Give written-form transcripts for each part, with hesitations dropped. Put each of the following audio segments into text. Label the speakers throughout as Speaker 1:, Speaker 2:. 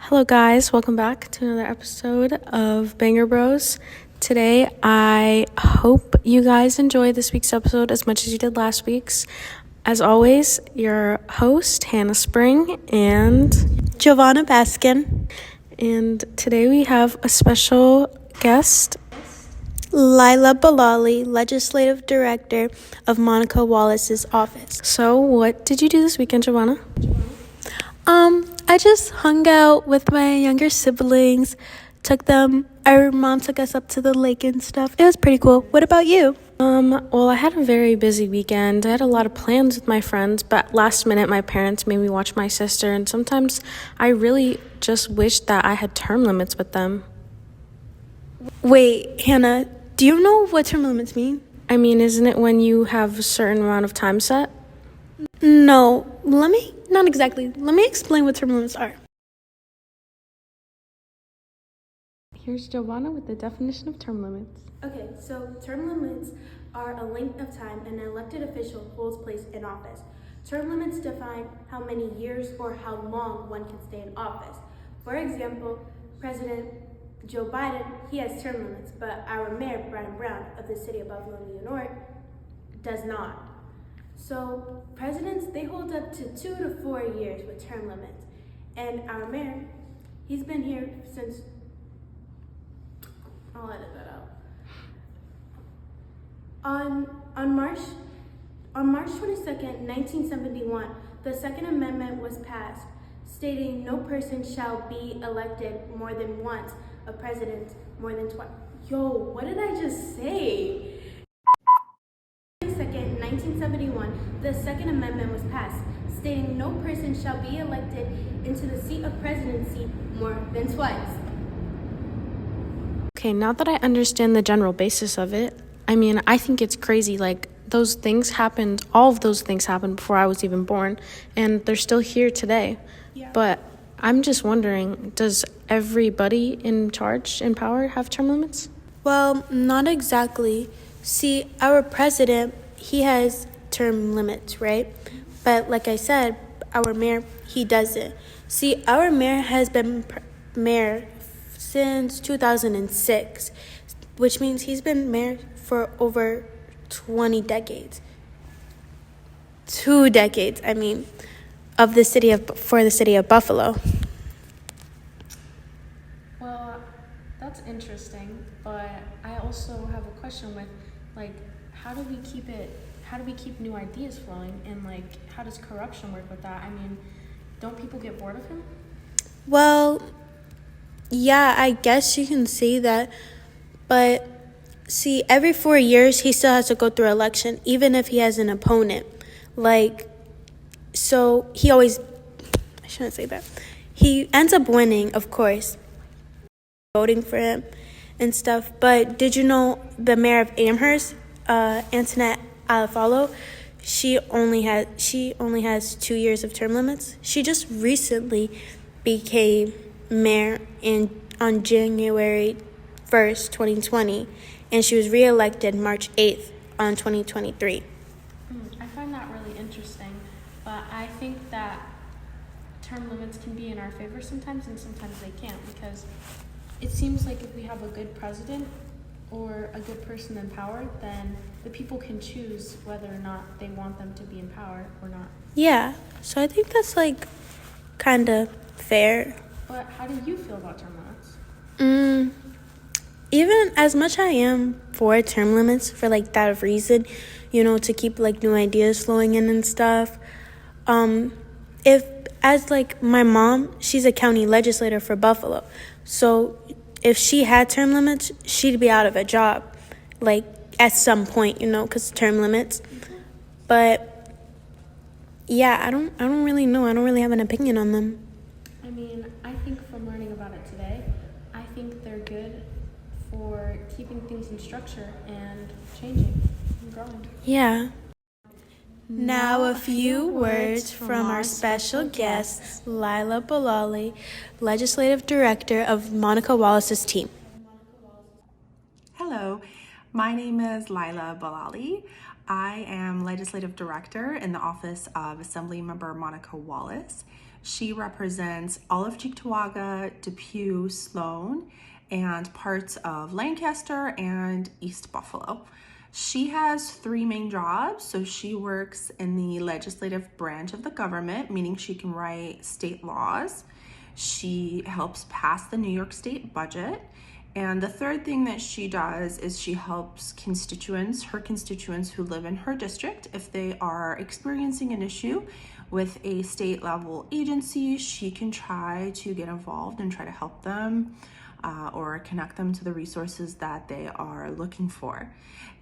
Speaker 1: Hello guys, welcome back to another episode of Banger Bros. Today, I hope you guys enjoy this week's episode as much as you did last week's. As always, your host, Hannah Spring and
Speaker 2: Giovanna Baskin.
Speaker 1: And today we have a special guest,
Speaker 2: Lila Balali, Legislative Director of Monica Wallace's office.
Speaker 1: So, what did you do this weekend, Giovanna?
Speaker 2: I just hung out with my younger siblings, our mom took us up to the lake and stuff. It was pretty cool. What about you?
Speaker 1: Well, I had a very busy weekend. I had a lot of plans with my friends, but last minute my parents made me watch my sister, and sometimes I really just wish that I had term limits with them.
Speaker 2: Wait, Hannah, do you know what term limits mean?
Speaker 1: I mean, isn't it when you have a certain amount of time set?
Speaker 2: No, not exactly. Let me explain what term limits are.
Speaker 1: Here's Giovanna with the definition of term limits.
Speaker 2: Okay, so term limits are a length of time an elected official holds place in office. Term limits define how many years or how long one can stay in office. For example, President Joe Biden, he has term limits, but our mayor, Brian Brown, of the city of Buffalo, New York, does not. So presidents, they hold up to 2 to 4 years with term limits. And our mayor, he's been here since, I'll edit that out. On March 22nd, 1971, the Second Amendment was passed, stating no person shall be elected more than once, a president more than twice. Yo, what did I just say? 22nd, 1971, the Second Amendment was passed, stating no person shall be elected into the seat of presidency more than twice.
Speaker 1: Okay, now that I understand the general basis of it, I mean, I think it's crazy. Like, those things happened, all of those things happened before I was even born, and they're still here today.
Speaker 2: Yeah.
Speaker 1: But I'm just wondering, does everybody in charge, in power, have term limits?
Speaker 2: Well, not exactly. See, our president, he has term limits, right? But like I said, our mayor, he doesn't. See, our mayor has been mayor since 2006, which means he's been mayor for over 20 decades. 2 decades, I mean, for the city of Buffalo.
Speaker 1: Well, that's interesting, but I also have a question with, like, how do we keep new ideas flowing, and, like, how does corruption work with that? I mean, don't people get bored of him?
Speaker 2: Well, yeah, I guess you can say that, but see, every 4 years, he still has to go through election, even if he has an opponent. Like, so I shouldn't say that. He ends up winning, of course, voting for him and stuff. But did you know the mayor of Amherst, Antoinette Alfalo, she only has 2 years of term limits. She just recently became mayor on January 1st, 2020, and she was reelected March 8th on 2023.
Speaker 1: I find that really interesting, but I think that term limits can be in our favor sometimes, and sometimes they can't, because it seems like if we have a good president or a good person in power, then the people can choose whether or not they want them to be in power or not.
Speaker 2: Yeah, so I think that's like kind of fair.
Speaker 1: But how do you feel about term limits?
Speaker 2: Even as much I am for term limits for like that reason, to keep like new ideas flowing in and stuff. If as like my mom, she's a county legislator for Buffalo, so if she had term limits, she'd be out of a job, like at some point, because term limits. But yeah, I don't really know. I don't really have an opinion on them.
Speaker 1: I mean, I think from learning about it today, I think they're good for keeping things in structure and changing and growing.
Speaker 2: Yeah. Now a few words from our special guest, Lila Balali, Legislative Director of Monica Wallace's team.
Speaker 3: Hello, my name is Lila Balali. I am Legislative Director in the office of Assemblymember Monica Wallace. She represents all of Cheektowaga, Depew, Sloan, and parts of Lancaster and East Buffalo. She has three main jobs. So she works in the legislative branch of the government, meaning she can write state laws. She helps pass the New York State budget. And the third thing that she does is she helps her constituents who live in her district, if they are experiencing an issue with a state level agency, she can try to get involved and try to help them or connect them to the resources that they are looking for.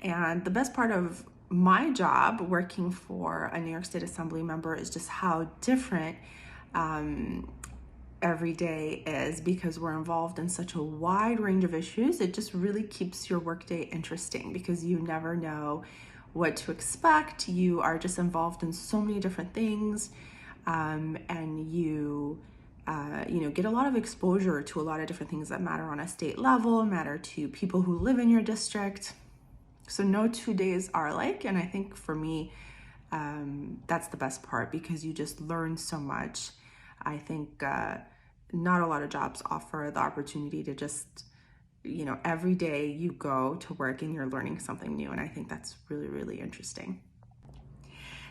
Speaker 3: And the best part of my job working for a New York State Assembly member is just how different every day is, because we're involved in such a wide range of issues. It just really keeps your workday interesting because you never know what to expect. You are just involved in so many different things, and you get a lot of exposure to a lot of different things that matter on a state level, matter to people who live in your district. So no 2 days are alike, and I think for me, that's the best part because you just learn so much. I think not a lot of jobs offer the opportunity to just, every day you go to work and you're learning something new. And I think that's really, really interesting.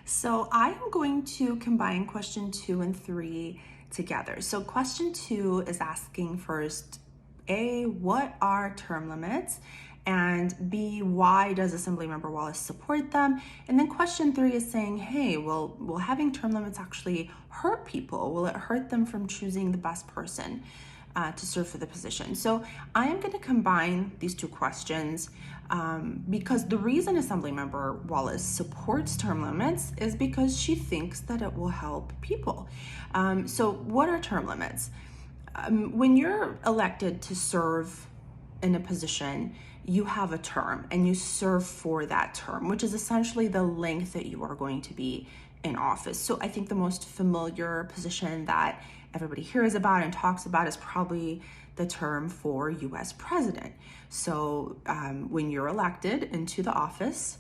Speaker 3: So I am going to combine question 2 and 3 together. So question 2 is asking first, A, what are term limits? And B, why does Assemblymember Wallace support them? And then question 3 is saying, hey, will having term limits actually hurt people? Will it hurt them from choosing the best person to serve for the position? So I am going to combine these two questions because the reason Assemblymember Wallace supports term limits is because she thinks that it will help people. So what are term limits? When you're elected to serve in a position, you have a term and you serve for that term, which is essentially the length that you are going to be in office. So I think the most familiar position that everybody hears about and talks about is probably the term for US president. So when you're elected into the office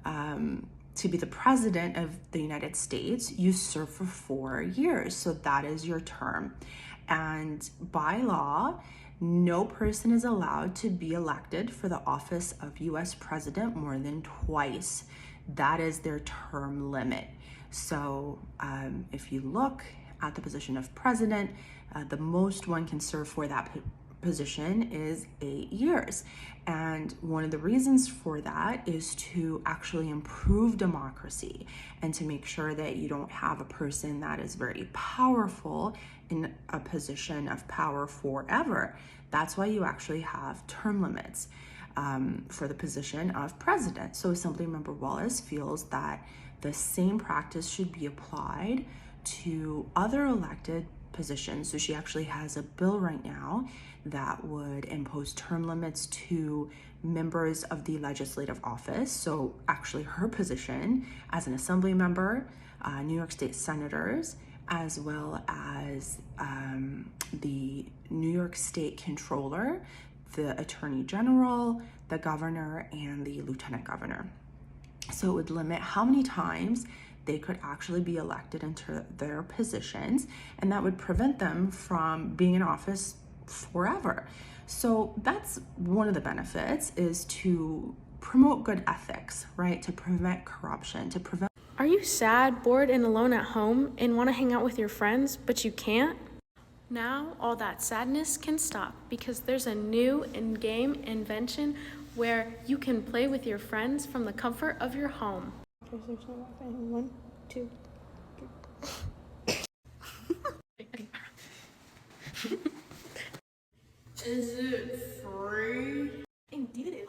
Speaker 3: to be the president of the United States, you serve for 4 years. So that is your term. And by law, no person is allowed to be elected for the office of US president more than twice. That is their term limit. So if you look at the position of president, the most one can serve for that position is 8 years. And one of the reasons for that is to actually improve democracy and to make sure that you don't have a person that is very powerful in a position of power forever. That's why you actually have term limits for the position of president. So Assemblymember Wallace feels that the same practice should be applied to other elected positions. So she actually has a bill right now that would impose term limits to members of the legislative office. So actually her position as an assembly member, New York State senators, as well as the New York State Controller, the Attorney General, the Governor, and the Lieutenant Governor. So it would limit how many times they could actually be elected into their positions, and that would prevent them from being in office forever. So that's one of the benefits, is to promote good ethics, right? To prevent corruption, to prevent.
Speaker 1: Are you sad, bored, and alone at home and want to hang out with your friends, but you can't? Now, all that sadness can stop because there's a new in-game invention where you can play with your friends from the comfort of your home. 1, 2, 3. Is it free? Indeed it is.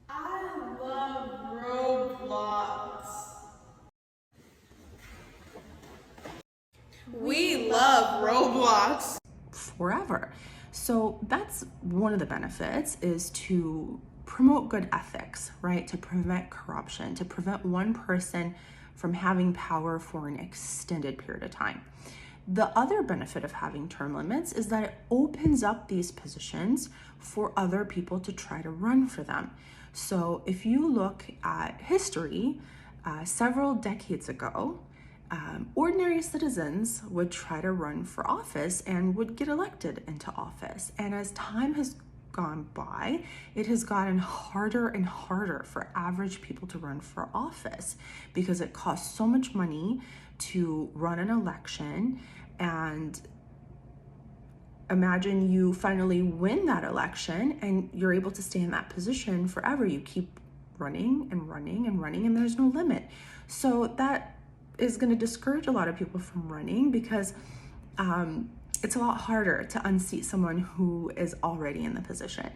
Speaker 1: I love Roblox. We love Roblox.
Speaker 3: Forever. So that's one of the benefits, is to promote good ethics, right? To prevent corruption, to prevent one person from having power for an extended period of time. The other benefit of having term limits is that it opens up these positions for other people to try to run for them. So if you look at history, several decades ago, ordinary citizens would try to run for office and would get elected into office. And as time has gone by, it has gotten harder and harder for average people to run for office because it costs so much money to run an election. And imagine you finally win that election and you're able to stay in that position forever. You keep running and running and running, and there's no limit. So that is going to discourage a lot of people from running because it's a lot harder to unseat someone who is already in the position.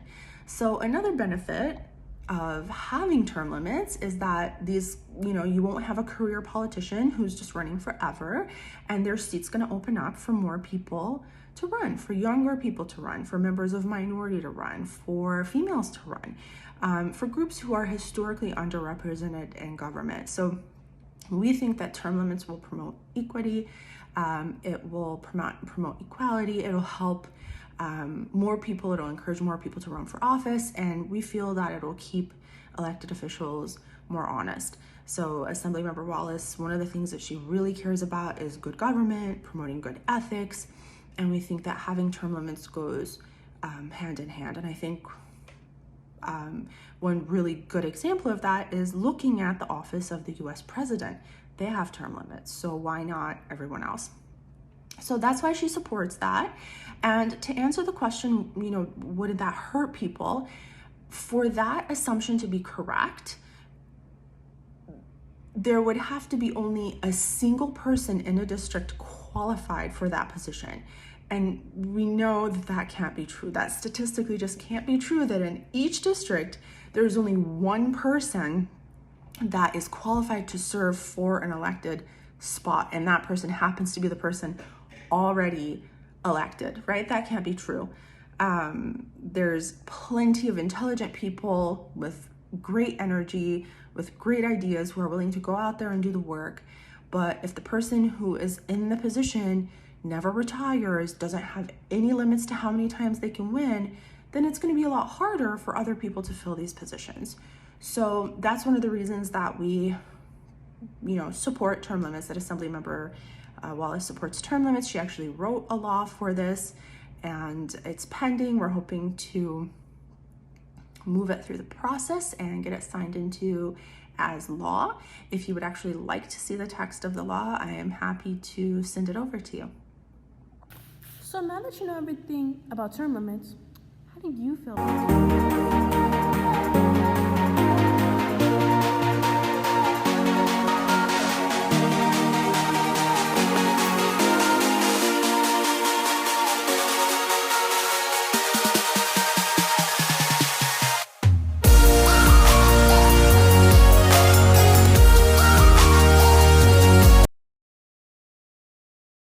Speaker 3: So another benefit of having term limits is that these, you won't have a career politician who's just running forever, and their seat's going to open up for more people to run, for younger people to run, for members of minority to run, for females to run, for groups who are historically underrepresented in government. So we think that term limits will promote equity. It will promote equality. It'll help more people. It'll encourage more people to run for office. And we feel that it'll keep elected officials more honest. So Assemblymember Wallace, one of the things that she really cares about is good government, promoting good ethics. And we think that having term limits goes hand in hand. And I think one really good example of that is looking at the office of the US president. They have term limits, so why not everyone else? So that's why she supports that. And to answer the question, would that hurt people? For that assumption to be correct, there would have to be only a single person in a district qualified for that position. And we know that that can't be true. That statistically just can't be true, that in each district, there's only one person that is qualified to serve for an elected spot. And that person happens to be the person already elected, right? That can't be true. There's plenty of intelligent people with great energy, with great ideas who are willing to go out there and do the work. But if the person who is in the position never retires, doesn't have any limits to how many times they can win, then it's going to be a lot harder for other people to fill these positions. So that's one of the reasons that we, support term limits, that Assemblymember Wallace supports term limits. She actually wrote a law for this, and it's pending. We're hoping to move it through the process and get it signed into as law. If you would actually like to see the text of the law, I am happy to send it over to you.
Speaker 1: So now that you know everything about term limits, how do you feel about it?